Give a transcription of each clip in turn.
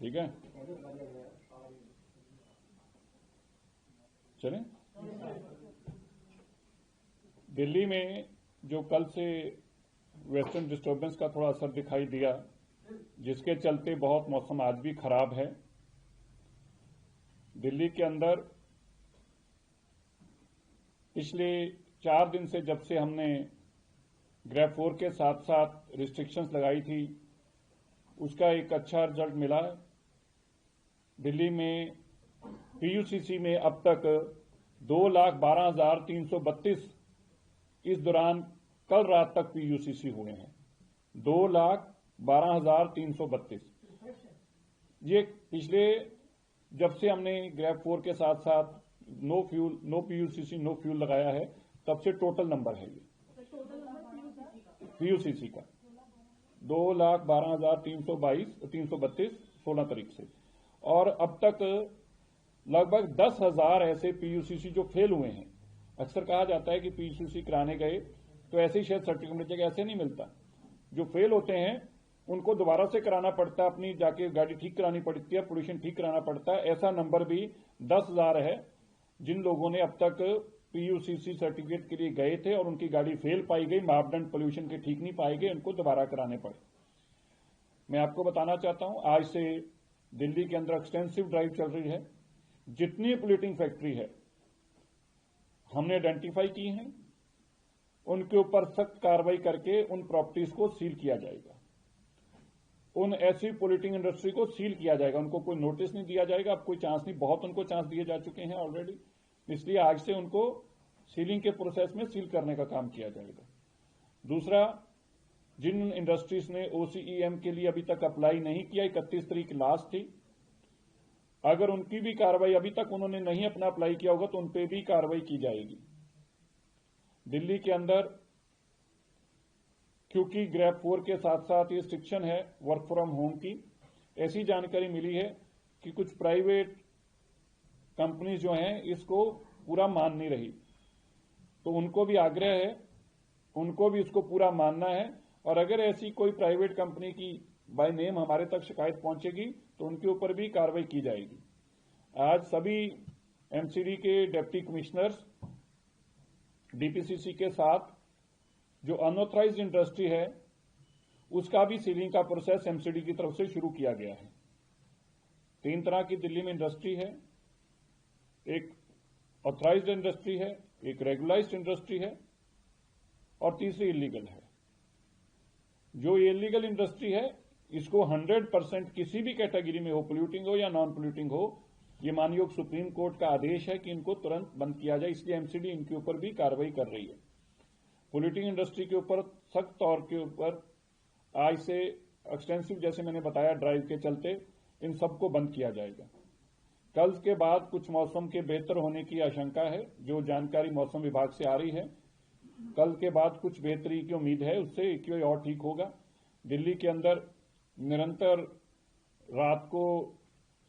ठीक है, चलें। दिल्ली में जो कल से वेस्टर्न डिस्टर्बेंस का थोड़ा असर दिखाई दिया, जिसके चलते बहुत मौसम आज भी खराब है। दिल्ली के अंदर पिछले 4 दिन से जब से हमने ग्रेड 4 के साथ साथ रिस्ट्रिक्शंस लगाई थी, उसका एक अच्छा रिजल्ट मिला। दिल्ली में पीयूसीसी में अब तक 2,12,332 इस दौरान कल रात तक पीयूसीसी हुए हैं। 2,12,332 ये पिछले जब से हमने ग्रेड 4 के साथ साथ नो पीयूसीसी नो फ्यूल लगाया है तब से टोटल नंबर है ये पीयूसीसी का 2,12,332 16 तारीख से। और अब तक लगभग 10,000 ऐसे पीयूसीसी जो फेल हुए हैं। अक्सर कहा जाता है कि पीयूसीसी कराने गए तो ऐसे ही शायद सर्टिफिकेट मिल जाएगा, ऐसे नहीं मिलता। जो फेल होते हैं उनको दोबारा से कराना पड़ता है, अपनी जाके गाड़ी ठीक करानी पड़ती है, पोल्यूशन ठीक कराना पड़ता है। ऐसा नंबर भी 10,000 है जिन लोगों ने अब तक पीयूसीसी सर्टिफिकेट के लिए गए थे और उनकी गाड़ी फेल पाई गई, मापदंड पोल्यूशन के ठीक नहीं पाए गए, उनको दोबारा कराने पड़े। मैं आपको बताना चाहता हूं, आज से दिल्ली के अंदर एक्सटेंसिव ड्राइव चल रही है। जितनी पोल्यूटिंग फैक्ट्री है हमने आइडेंटिफाई की हैं, उनके ऊपर सख्त कार्रवाई करके उन प्रॉपर्टीज को सील किया जाएगा। उन ऐसी पोल्यूटिंग इंडस्ट्री को सील किया जाएगा, उनको कोई नोटिस नहीं दिया जाएगा। अब कोई चांस नहीं, बहुत उनको चांस दिए जा चुके हैं ऑलरेडी, इसलिए आज से उनको सीलिंग के प्रोसेस में सील करने का काम किया जाएगा। दूसरा, जिन इंडस्ट्रीज ने ओसीईएम के लिए अभी तक अप्लाई नहीं किया, 31 तारीख लास्ट थी, अगर उनकी भी कार्रवाई अभी तक उन्होंने नहीं अपना अप्लाई किया होगा तो उन पे भी कार्रवाई की जाएगी। दिल्ली के अंदर क्योंकि ग्रेड 4 के साथ साथ ये रिस्ट्रिक्शन है वर्क फ्रॉम होम की, ऐसी जानकारी मिली है कि कुछ प्राइवेट कंपनी जो हैं इसको पूरा मान नहीं रही, तो उनको भी आग्रह है, उनको भी इसको पूरा मानना है। और अगर ऐसी कोई प्राइवेट कंपनी की बाय नेम हमारे तक शिकायत पहुंचेगी तो उनके ऊपर भी कार्रवाई की जाएगी। आज सभी एमसीडी के डिप्टी कमिश्नर्स डीपीसीसी के साथ जो अनऑथराइज्ड इंडस्ट्री है उसका भी सीलिंग का प्रोसेस एमसीडी की तरफ से शुरू किया गया है। 3 तरह की दिल्ली में इंडस्ट्री है, एक ऑथराइज्ड इंडस्ट्री है, एक रेगुलाइज्ड इंडस्ट्री है और तीसरी इलीगल है। जो इलीगल इंडस्ट्री है इसको 100% किसी भी कैटेगरी में हो, पोल्यूटिंग हो या नॉन पोल्यूटिंग हो, ये मानयोग सुप्रीम कोर्ट का आदेश है कि इनको तुरंत बंद किया जाए, इसलिए एमसीडी इनके ऊपर भी कार्रवाई कर रही है। पोल्यूटिंग इंडस्ट्री के ऊपर सख्त तौर के ऊपर आज से एक्सटेंसिव, जैसे मैंने बताया, ड्राइव के चलते इन सबको बंद किया जाएगा। कल के बाद कुछ मौसम के बेहतर होने की आशंका है, जो जानकारी मौसम विभाग से आ रही है। कल के बाद कुछ बेहतरी की उम्मीद है, उससे एक और ठीक होगा। दिल्ली के अंदर निरंतर रात को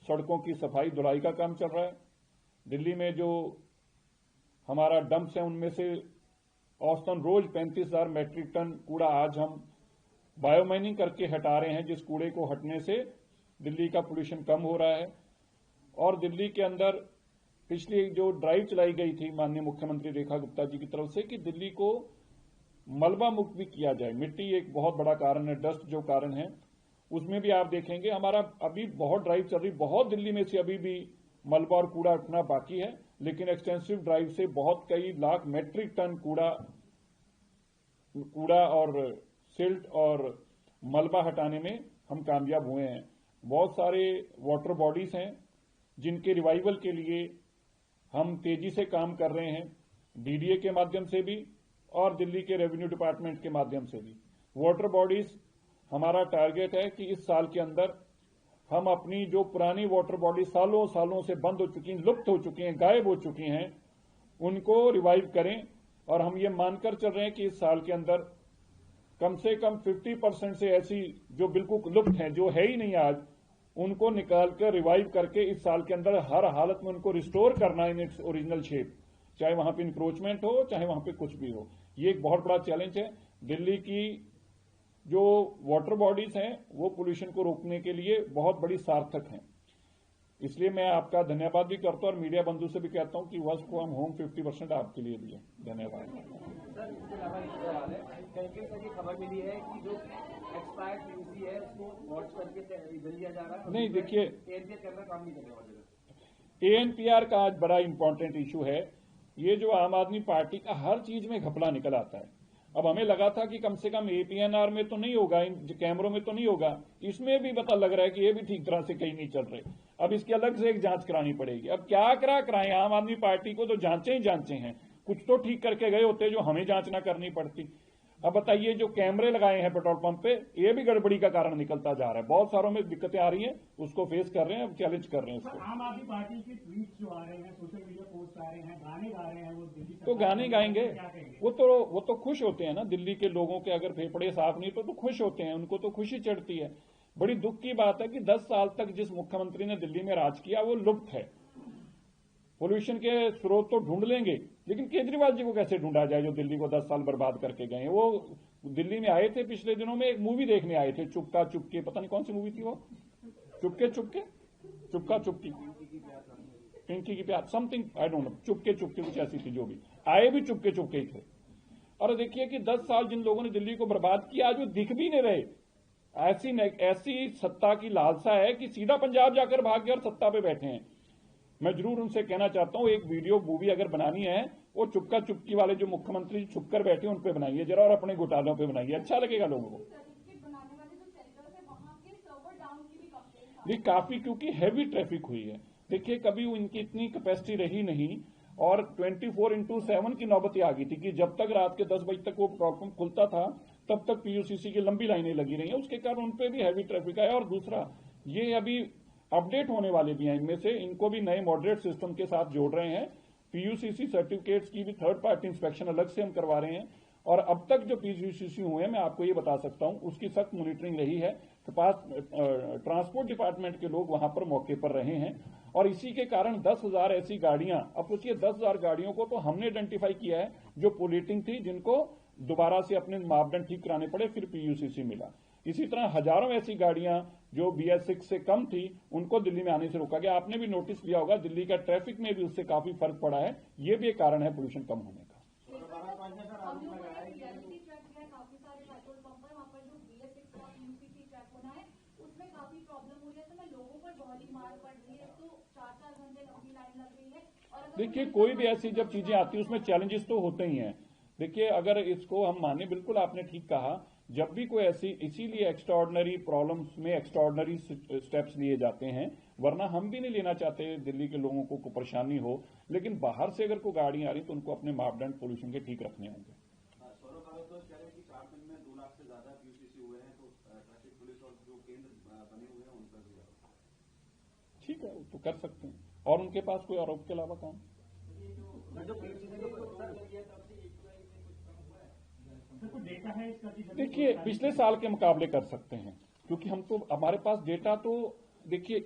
सड़कों की सफाई धुलाई का काम चल रहा है। दिल्ली में जो हमारा डंप्स है उनमें से औसतन रोज 35,000 मैट्रिक टन कूड़ा आज हम बायोमाइनिंग करके हटा रहे हैं, जिस कूड़े को हटने से दिल्ली का पोल्यूशन कम हो रहा है। और दिल्ली के अंदर पिछली जो ड्राइव चलाई गई थी माननीय मुख्यमंत्री रेखा गुप्ता जी की तरफ से कि दिल्ली को मलबा मुक्त भी किया जाए। मिट्टी एक बहुत बड़ा कारण है, डस्ट जो कारण है, उसमें भी आप देखेंगे हमारा अभी बहुत ड्राइव चल रही, बहुत दिल्ली में से अभी भी मलबा और कूड़ा उठना बाकी है, लेकिन एक्सटेंसिव ड्राइव से बहुत कई लाख मैट्रिक टन कूड़ा और सिल्ट और मलबा हटाने में हम कामयाब हुए हैं। बहुत सारे वाटर बॉडीज हैं जिनके रिवाइवल के लिए हम तेजी से काम कर रहे हैं, डीडीए के माध्यम से भी और दिल्ली के रेवेन्यू डिपार्टमेंट के माध्यम से भी। वाटर बॉडीज हमारा टारगेट है कि इस साल के अंदर हम अपनी जो पुरानी वाटर बॉडी सालों सालों से बंद हो चुकी हैं, लुप्त हो चुकी हैं, गायब हो चुकी हैं, उनको रिवाइव करें। और हम ये मानकर चल रहे हैं कि इस साल के अंदर कम से कम 50% से ऐसी जो बिल्कुल लुप्त हैं, जो है ही नहीं आज, उनको निकाल कर रिवाइव करके इस साल के अंदर हर हालत में उनको रिस्टोर करना इन इट्स ओरिजिनल शेप, चाहे वहां पे इंक्रोचमेंट हो चाहे वहां पे कुछ भी हो। ये एक बहुत बड़ा चैलेंज है। दिल्ली की जो वाटर बॉडीज हैं वो पोल्यूशन को रोकने के लिए बहुत बड़ी सार्थक हैं। इसलिए मैं आपका धन्यवाद भी करता हूं और मीडिया बंधु से भी कहता हूं कि वर्क फ्रॉम होम 50% आपके लिए भी है। धन्यवाद। सर, इसके अलावा एक सवाल है, कहीं से खबर मिली है कि जो एक्सपायर्ड पीयूसी है उसको वॉच करके रिजल्ट लिया जा रहा है। नहीं, देखिए एएनपीआर कैमरा काम नहीं कर रहा। एएनपीआर का आज बड़ा इंपॉर्टेंट इशू है। ये जो आम आदमी पार्टी का हर चीज में घपला निकल आता है। अब हमें लगा था कि कम से कम एपीएनआर में तो नहीं होगा, इन कैमरों में तो नहीं होगा, इसमें भी पता लग रहा है कि ये भी ठीक तरह से कहीं नहीं चल रहे। अब इसकी अलग से एक जांच करानी पड़ेगी। अब क्या कराएं, आम आदमी पार्टी को तो जांचे ही जांचे हैं, कुछ तो ठीक करके गए होते जो हमें जांच ना करनी पड़ती। अब बताइए, जो कैमरे लगाए हैं पेट्रोल पंप पे, ये भी गड़बड़ी का कारण निकलता जा रहा है। बहुत सारों में दिक्कतें आ रही हैं, उसको फेस कर रहे हैं, अब चैलेंज कर रहे हैं उसको। आम आदमी पार्टी के ट्वीट जो आ रहे हैं, सोशल मीडिया पोस्ट आ रहे हैं, गाने गा रहे हैं, वो दिल्ली तो गाने गाएंगे, वो तो खुश होते हैं ना। दिल्ली के लोगों के अगर फेफड़े साफ नहीं तो खुश होते हैं, उनको तो खुशी चढ़ती है। बड़ी दुख की बात है कि 10 साल तक जिस मुख्यमंत्री ने दिल्ली में राज किया वो लुप्त है। पोल्यूशन के स्रोत तो ढूंढ लेंगे, लेकिन केजरीवाल जी को कैसे ढूंढा जाए जो दिल्ली को 10 साल बर्बाद करके गए। वो दिल्ली में आए थे पिछले दिनों में, एक मूवी देखने आए थे, चुपका चुपके, पता नहीं कौन सी मूवी थी वो, चुपके चुपके, चुपका चुपकी, पिंकी की प्यार, something I don't know, Chupke Chupke कुछ ऐसी थी। जो भी आए भी चुपके चुपके ही थे। और देखिए कि 10 साल जिन लोगों ने दिल्ली को बर्बाद किया, आज वो दिख भी नहीं रहे। ऐसी सत्ता की लालसा है कि सीधा पंजाब जाकर भाग गए और सत्ता पे बैठे हैं। मैं जरूर उनसे कहना चाहता हूं, एक वीडियो मूवी अगर बनानी है वो चुपका चुपकी वाले जो मुख्यमंत्री छुपकर बैठे उन पे बनाइए जरा, और अपने घोटालों पे बनाइए, अच्छा लगेगा लोगों को। ये काफी, क्योंकि हैवी ट्रैफिक हुई है। देखिए, कभी उनकी इतनी कैपेसिटी रही नहीं और 24/7 की नौबत आ गई थी कि जब तक रात के 10 बजे तक वो पेट्रोल पंप खुलता था तब तक पीयूसीसी की लंबी लाइनें लगी रही हैं। उसके कारण उनपे भी हैवी ट्रैफिक आया। और दूसरा, ये अभी अपडेट होने वाले भी हैं, इनमें से इनको भी नए मॉडरेट सिस्टम के साथ जोड़ रहे हैं। पीयूसीसी सर्टिफिकेट्स की भी थर्ड पार्टी इंस्पेक्शन अलग से हम करवा रहे हैं। और अब तक जो पीयूसीसी हुए हैं, मैं आपको ये बता सकता हूं, उसकी सख्त मॉनिटरिंग रही है। तो ट्रांसपोर्ट डिपार्टमेंट के लोग वहां पर मौके पर रहे हैं और इसी के कारण 10,000 ऐसी गाड़ियां, अब सोचिए 10,000 गाड़ियों को तो हमने आइडेंटिफाई किया है जो पोल्यूटिंग थी, जिनको दोबारा से अपने मापदंड ठीक कराने पड़े, फिर पीयूसीसी मिला। इसी तरह हजारों ऐसी गाड़ियां जो BS6 से कम थी उनको दिल्ली में आने से रोका गया। आपने भी नोटिस किया होगा, दिल्ली का ट्रैफिक में भी उससे काफी फर्क पड़ा है। ये भी एक कारण है पोल्यूशन कम होने का। देखिए, कोई भी ऐसी जब चीजें आती है उसमें चैलेंजेस तो होते ही हैं। देखिए, अगर इसको हम माने, बिल्कुल आपने ठीक कहा, जब भी कोई ऐसी, इसीलिए एक्स्ट्राऑर्डिनरी प्रॉब्लम्स में एक्स्ट्राऑर्डिनरी स्टेप्स लिए जाते हैं, वरना हम भी नहीं लेना चाहते दिल्ली के लोगों को परेशानी हो। लेकिन बाहर से अगर कोई गाड़ी आ रही तो उनको अपने मापदंड पोल्यूशन के ठीक रखने होंगे। ठीक है, तो कर सकते हैं। और उनके पास कोई आरोप के अलावा काम? देखिए, पिछले साल के मुकाबले कर सकते हैं, क्योंकि हम तो, हमारे पास डेटा तो, देखिए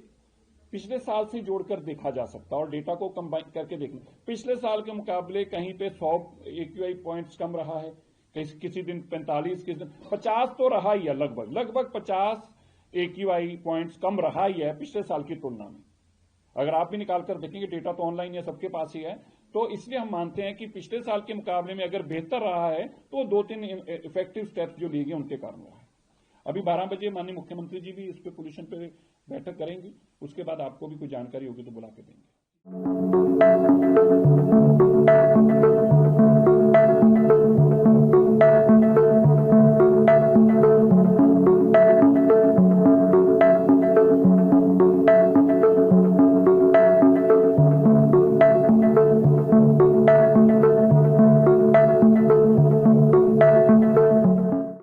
पिछले साल से जोड़कर देखा जा सकता है और डेटा को कंबाइन करके देखना। पिछले साल के मुकाबले कहीं पे 100 AQI पॉइंट्स कम रहा है, किसी दिन 45, किसी दिन 50 तो रहा ही है, लगभग 50 AQI पॉइंट्स कम रहा ही है पिछले साल की तुलना में। अगर आप भी निकाल कर देखेंगे, डेटा तो ऑनलाइन है, सबके पास ही है। तो इसलिए हम मानते हैं कि पिछले साल के मुकाबले में अगर बेहतर रहा है तो 2-3 इफेक्टिव स्टेप्स जो लिए गए उनके कारण रहा है। अभी 12 बजे माननीय मुख्यमंत्री जी भी इस पे पोल्यूशन पे बैठक करेंगी, उसके बाद आपको भी कोई जानकारी होगी तो बुला के देंगे।